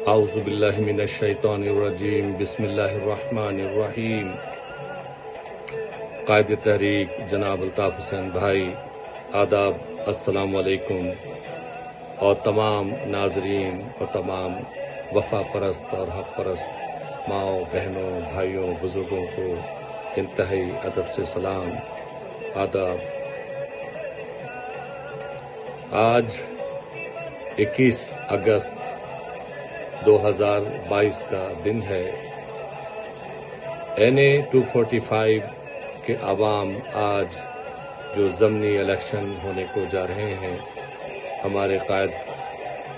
اعوذ باللہ من الشیطان الرجیم بسم اللہ الرحمن الرحیم۔ قائد تحریک جناب الطاف حسین بھائی، آداب، السلام علیکم، اور تمام ناظرین اور تمام وفا پرست اور حق پرست ماؤں، بہنوں، بھائیوں، بزرگوں کو انتہائی ادب سے سلام، آداب۔ آج 21 اگست 2022 کا دن ہے۔ NA 245 کے عوام آج جو ضمنی الیکشن ہونے کو جا رہے ہیں، ہمارے قائد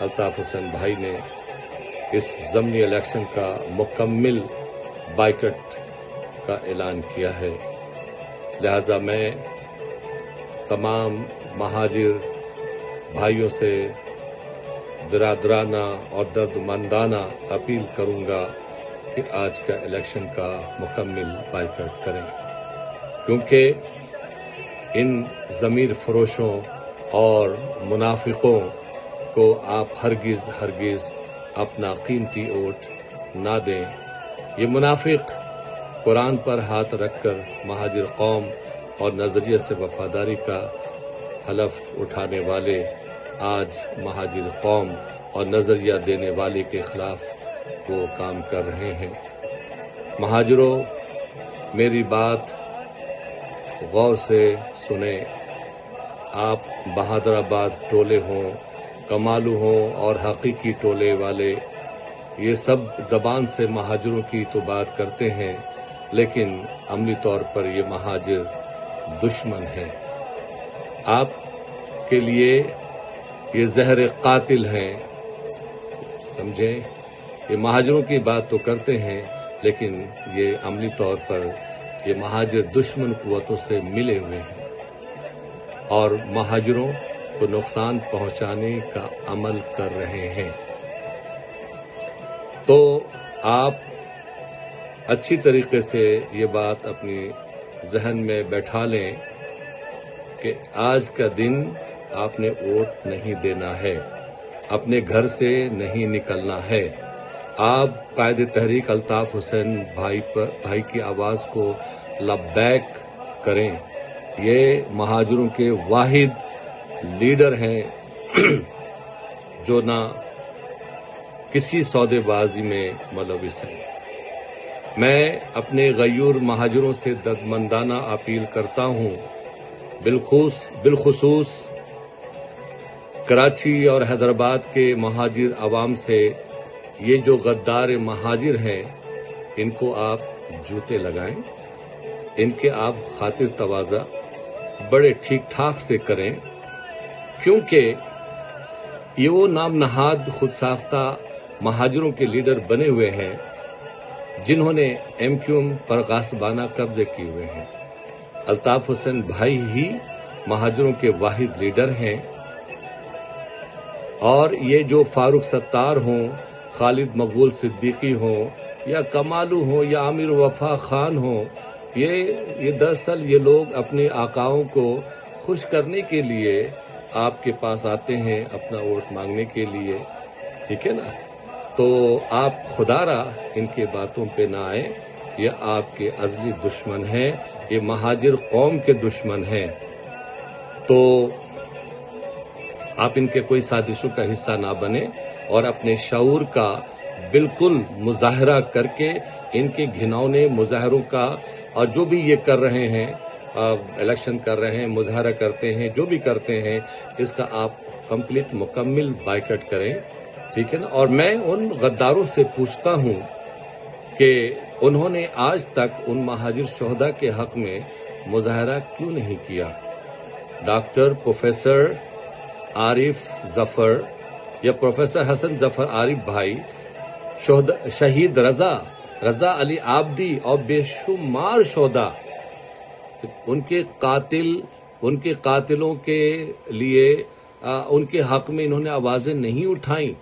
الطاف حسین بھائی نے اس ضمنی الیکشن کا مکمل بائیکٹ کا اعلان کیا ہے۔ لہذا میں تمام مہاجر بھائیوں سے برادرانہ اور درد مندانہ اپیل کروں گا کہ آج کا الیکشن کا مکمل بائیکاٹ کریں، کیونکہ ان ضمیر فروشوں اور منافقوں کو آپ ہرگز اپنا قیمتی ووٹ نہ دیں۔ یہ منافق قرآن پر ہاتھ رکھ کر مہاجر قوم اور نظریے سے وفاداری کا حلف اٹھانے والے آج مہاجر قوم اور نظریہ دینے والے کے خلاف وہ کام کر رہے ہیں۔ مہاجروں، میری بات غور سے سنیں۔ آپ بہادر آباد ٹولے ہوں، کمالو ہوں اور حقیقی ٹولے والے، یہ سب زبان سے مہاجروں کی تو بات کرتے ہیں، لیکن عملی طور پر یہ مہاجر دشمن ہیں۔ آپ کے لیے یہ زہر قاتل ہیں، سمجھیں؟ یہ مہاجروں کی بات تو کرتے ہیں، لیکن یہ عملی طور پر یہ مہاجر دشمن قوتوں سے ملے ہوئے ہیں اور مہاجروں کو نقصان پہنچانے کا عمل کر رہے ہیں۔ تو آپ اچھی طریقے سے یہ بات اپنی ذہن میں بیٹھا لیں کہ آج کا دن آپ نے ووٹ نہیں دینا ہے، اپنے گھر سے نہیں نکلنا ہے۔ آپ قائد تحریک الطاف حسین بھائی کی آواز کو لبیک کریں۔ یہ مہاجروں کے واحد لیڈر ہیں جو نہ کسی سودے بازی میں ملوث ہیں۔ میں اپنے غیور مہاجروں سے دردمندانہ اپیل کرتا ہوں، بالخصوص کراچی اور حیدرآباد کے مہاجر عوام سے، یہ جو غدار مہاجر ہیں ان کو آپ جوتے لگائیں، ان کے آپ خاطر تواضع بڑے ٹھیک ٹھاک سے کریں، کیونکہ یہ وہ نام نہاد خود ساختہ مہاجروں کے لیڈر بنے ہوئے ہیں جنہوں نے MQM پر غاصبانہ قبضے کیے ہوئے ہیں۔ الطاف حسین بھائی ہی مہاجروں کے واحد لیڈر ہیں، اور یہ جو فاروق ستار ہوں، خالد مقبول صدیقی ہوں، یا کمالو ہوں، یا عامر وفا خان ہوں، یہ دراصل یہ لوگ اپنے آقاؤں کو خوش کرنے کے لیے آپ کے پاس آتے ہیں، اپنا ووٹ مانگنے کے لیے، ٹھیک ہے نا؟ تو آپ خدا را ان کے باتوں پہ نہ آئیں، یہ آپ کے ازلی دشمن ہیں، یہ مہاجر قوم کے دشمن ہیں۔ تو آپ ان کے کوئی سازشوں کا حصہ نہ بنیں اور اپنے شعور کا بالکل مظاہرہ کر کے ان کے گھناؤنے مظاہروں کا، اور جو بھی یہ کر رہے ہیں، الیکشن کر رہے ہیں، مظاہرہ کرتے ہیں، جو بھی کرتے ہیں، اس کا آپ کمپلیٹ مکمل بائیکاٹ کریں، ٹھیک ہے نا؟ اور میں ان غداروں سے پوچھتا ہوں کہ انہوں نے آج تک ان مہاجر شہداء کے حق میں مظاہرہ کیوں نہیں کیا؟ ڈاکٹر پروفیسر عارف ظفر یا پروفیسر حسن ظفر عارف بھائی، شہید رضا علی عابدی اور بے شمار شہداء، ان کے قاتلوں کے لیے ان کے حق میں انہوں نے آوازیں نہیں اٹھائیں۔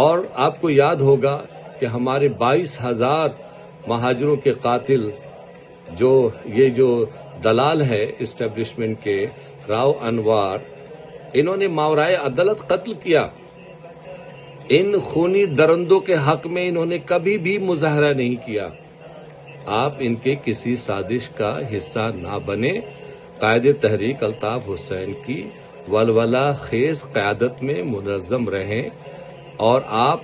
اور آپ کو یاد ہوگا کہ ہمارے 22,000 مہاجروں کے قاتل جو دلال ہے اسٹیبلشمنٹ کے، راؤ انوار، انہوں نے ماورائے عدالت قتل کیا، ان خونی درندوں کے حق میں انہوں نے کبھی بھی مظاہرہ نہیں کیا. آپ ان کے کسی سازش کا حصہ نہ بنے. قائد تحریک الطاف حسین کی ولولہ خیز قیادت میں منظم رہیں اور آپ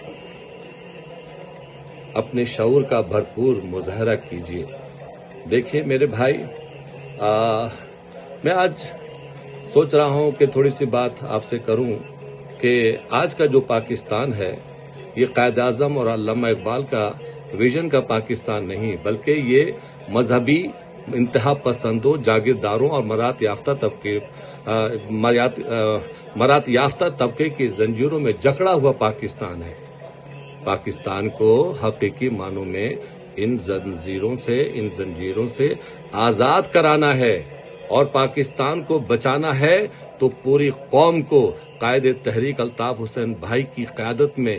اپنے شعور کا بھرپور مظاہرہ کیجیے. دیکھیے میرے بھائی، میں آج سوچ رہا ہوں کہ تھوڑی سی بات آپ سے کروں کہ آج کا جو پاکستان ہے یہ قائد اعظم اور علامہ اقبال کا ویژن کا پاکستان نہیں، بلکہ یہ مذہبی انتہا پسندوں، جاگیرداروں اور مرات یافتہ طبقے کی زنجیروں میں جکڑا ہوا پاکستان ہے. پاکستان کو حقیقی معنوں میں ان زنجیروں سے آزاد کرانا ہے اور پاکستان کو بچانا ہے تو پوری قوم کو قائد تحریک الطاف حسین بھائی کی قیادت میں